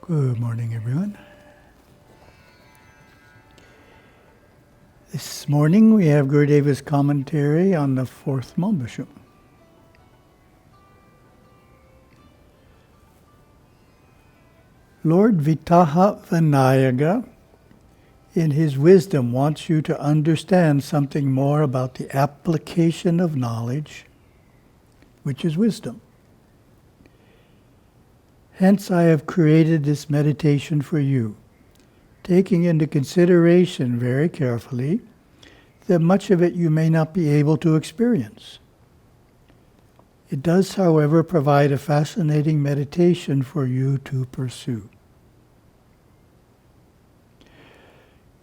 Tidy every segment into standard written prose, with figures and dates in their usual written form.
Good morning, everyone. This morning we have Gurudeva's commentary on the fourth mambashum. Lord Vitaha Vinayaga, in his wisdom, wants you to understand something more about the application of knowledge, which is wisdom. Hence I have created this meditation for you, taking into consideration very carefully that much of it you may not be able to experience. It does, however, provide a fascinating meditation for you to pursue.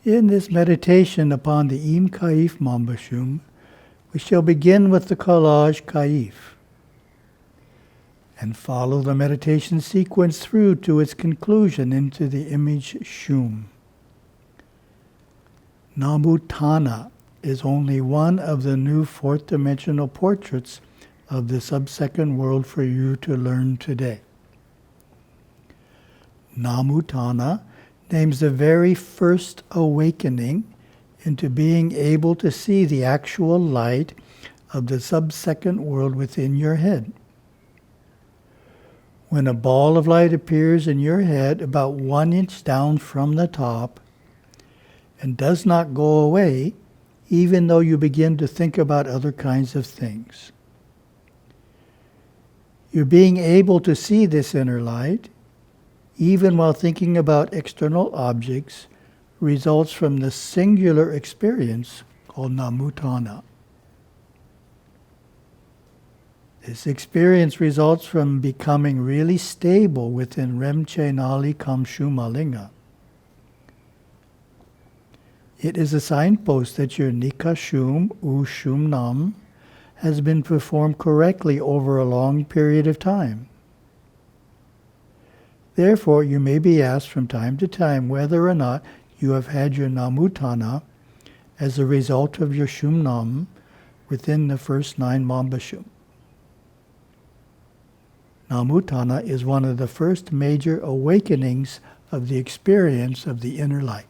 In this meditation upon the Im Kaif Mambashum, we shall begin with the collage Kaif and follow the meditation sequence through to its conclusion into the image Shum. Namutana is only one of the new fourth dimensional portraits of the sub-second world for you to learn today. Namutana names the very first awakening into being able to see the actual light of the sub-second world within your head. When a ball of light appears in your head about 1 inch down from the top and does not go away, even though you begin to think about other kinds of things. Your being able to see this inner light, even while thinking about external objects, results from the singular experience called Namutana. This experience results from becoming really stable within Remche Nali Kamshumalinga. It is a signpost that your Nikashum U Shum Nam has been performed correctly over a long period of time. Therefore, you may be asked from time to time whether or not you have had your Namutana as a result of your Shum Nam within the first 9 mambashum. Namutana is one of the first major awakenings of the experience of the inner light.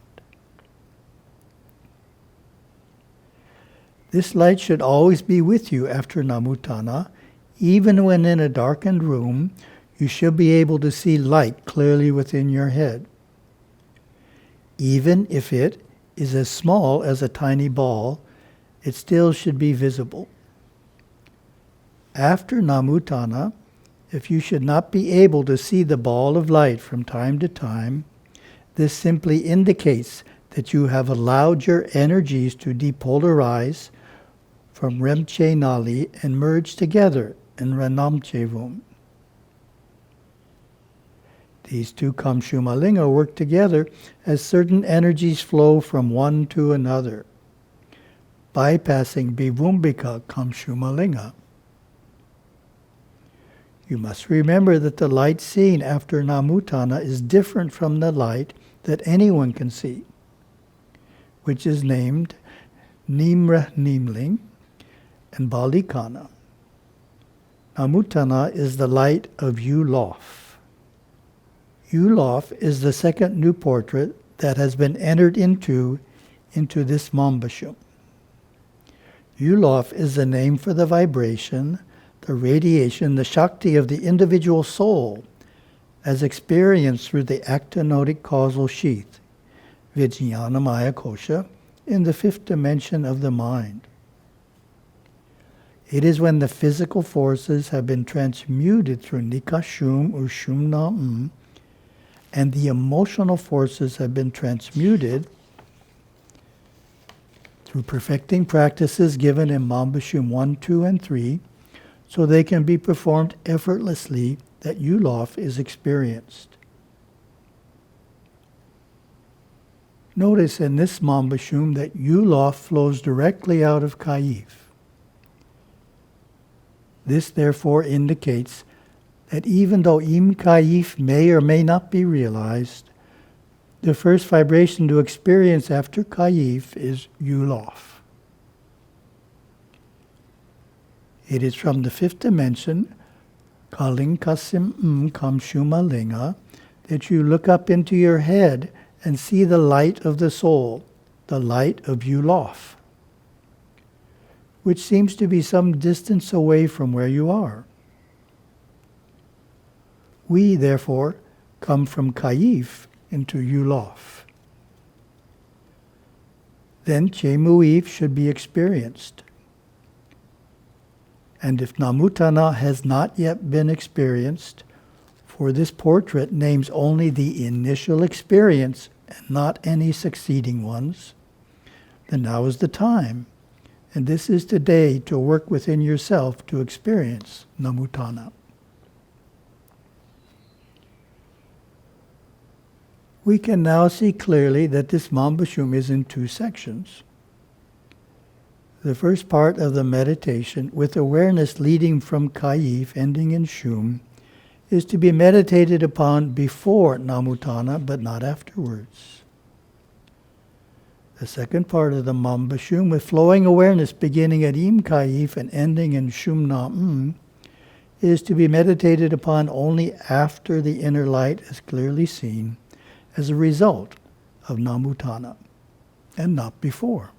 This light should always be with you after Namutana. Even when in a darkened room, you should be able to see light clearly within your head. Even if it is as small as a tiny ball, it still should be visible. After Namutana, if you should not be able to see the ball of light from time to time, this simply indicates that you have allowed your energies to depolarize from Remche Nali and merge together in Ranamchevum. These two Kamshumalinga work together as certain energies flow from one to another, bypassing Bivumbika Kamshumalinga. You must remember that the light seen after Namutana is different from the light that anyone can see, which is named Nimra Nimling and Balikana. Namutana is the light of Yulof. Yulof is the second new portrait that has been entered into this mambashum. Yulof is the name for the vibration, the radiation, the Shakti of the individual soul, as experienced through the actinotic causal sheath, Vijnanamaya Kosha, in the 5th dimension of the mind. It is when the physical forces have been transmuted through Nikashum or Shum Nam, and the emotional forces have been transmuted through perfecting practices given in Mambashum 1, 2, and 3, so they can be performed effortlessly, that Yulof is experienced. Notice in this mambashum that Yulof flows directly out of Kaif. This therefore indicates that even though Im Kaif may or may not be realized, the first vibration to experience after Kaif is Yulof. It is from the 5th dimension, Kaling Kasim Kamshumalinga, that you look up into your head and see the light of the soul, the light of Yulof, which seems to be some distance away from where you are. We, therefore, come from Kayif into Yulof. Then Chemuif should be experienced. And if Namutana has not yet been experienced, for this portrait names only the initial experience and not any succeeding ones, then now is the time, and this is the day to work within yourself to experience Namutana. We can now see clearly that this mambashum is in two sections. The first part of the meditation, with awareness leading from Kayif, ending in Shum, is to be meditated upon before Namutana, but not afterwards. The second part of the mambashum, with flowing awareness beginning at Im Kayif and ending in Shum Na is to be meditated upon only after the inner light is clearly seen as a result of Namutana, and not before.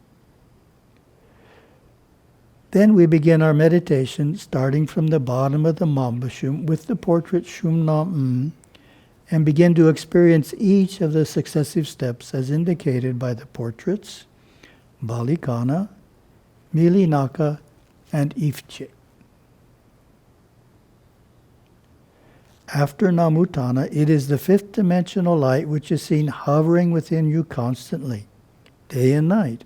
Then we begin our meditation starting from the bottom of the mambashum with the portrait Shum Na and begin to experience each of the successive steps as indicated by the portraits, Balikana, Milinaka, and Ifche. After Namutana, it is the fifth dimensional light which is seen hovering within you constantly, day and night.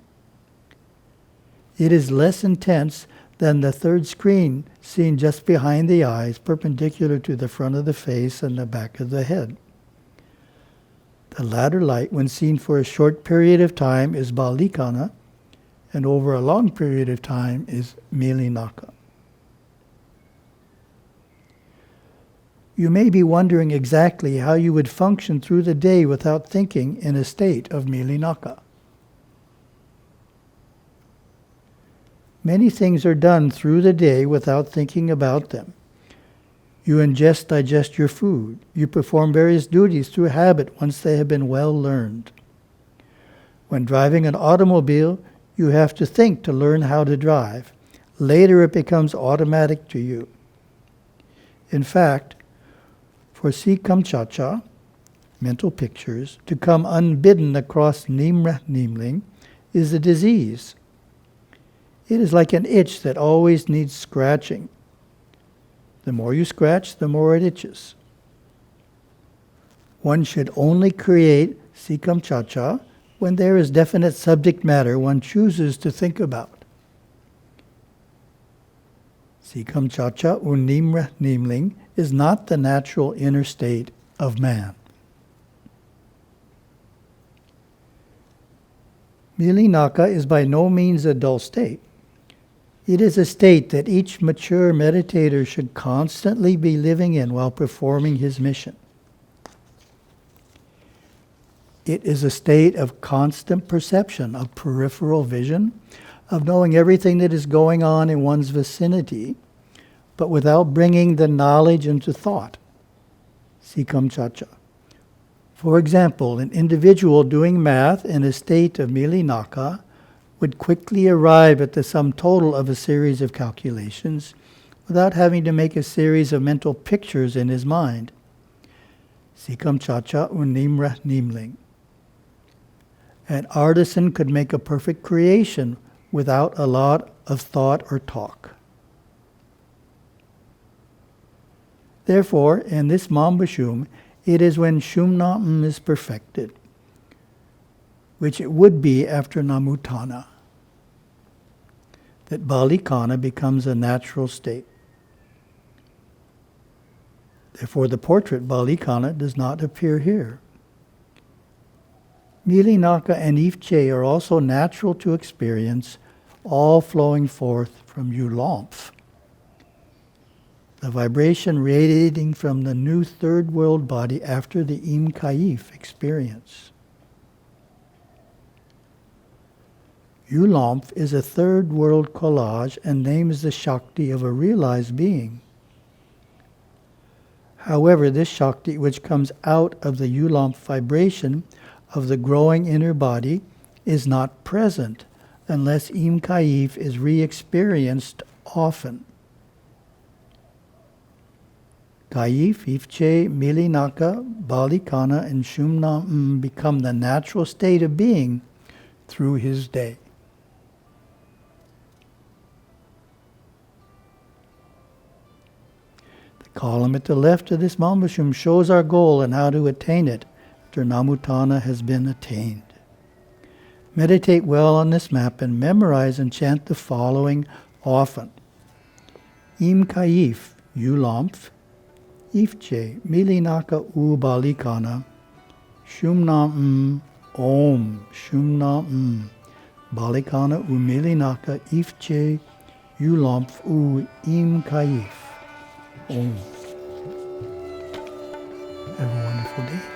It is less intense than the third screen seen just behind the eyes, perpendicular to the front of the face and the back of the head. The latter light, when seen for a short period of time, is Balikana, and over a long period of time is Milinaka. You may be wondering exactly how you would function through the day without thinking in a state of Milinaka. Many things are done through the day without thinking about them. You digest your food. You perform various duties through habit once they have been well learned. When driving an automobile, you have to think to learn how to drive. Later it becomes automatic to you. In fact, for Sikamchacha, mental pictures, to come unbidden across Nimra Nimling is a disease. It is like an itch that always needs scratching. The more you scratch, the more it itches. One should only create Sikamchacha when there is definite subject matter one chooses to think about. Sikamchacha or Nimra Nimling is not the natural inner state of man. Milinaka is by no means a dull state. It is a state that each mature meditator should constantly be living in while performing his mission. It is a state of constant perception, of peripheral vision, of knowing everything that is going on in one's vicinity, but without bringing the knowledge into thought. Sikamchacha. For example, an individual doing math in a state of Milinaka would quickly arrive at the sum total of a series of calculations without having to make a series of mental pictures in his mind. Sikamchacha or Nimra Nimling. An artisan could make a perfect creation without a lot of thought or talk. Therefore, in this mambashum, it is when Shum Na is perfected, which it would be after Namutana, that Balikana becomes a natural state. Therefore, the portrait Balikana does not appear here. Milinaka and Ifche are also natural to experience, all flowing forth from Yulamf, the vibration radiating from the new third world body after the Im Kayif experience. Yulamf is a third world collage and names the Shakti of a realized being. However, this Shakti which comes out of the Yulamp vibration of the growing inner body is not present unless Im Kaif is re-experienced often. Kaif, Ifche, Milinaka, Balikana, and Shum become the natural state of being through his day. The column at the left of this mambashum shows our goal and how to attain it after Namutana has been attained. Meditate well on this map and memorize and chant the following often. Im Kaif, Yulamf, Ifche, Milinaka Ubalikana, Shumna Om, Shumna Balikana Milinaka Ifche, Yulamf Im Kaif. Om. Have a wonderful day.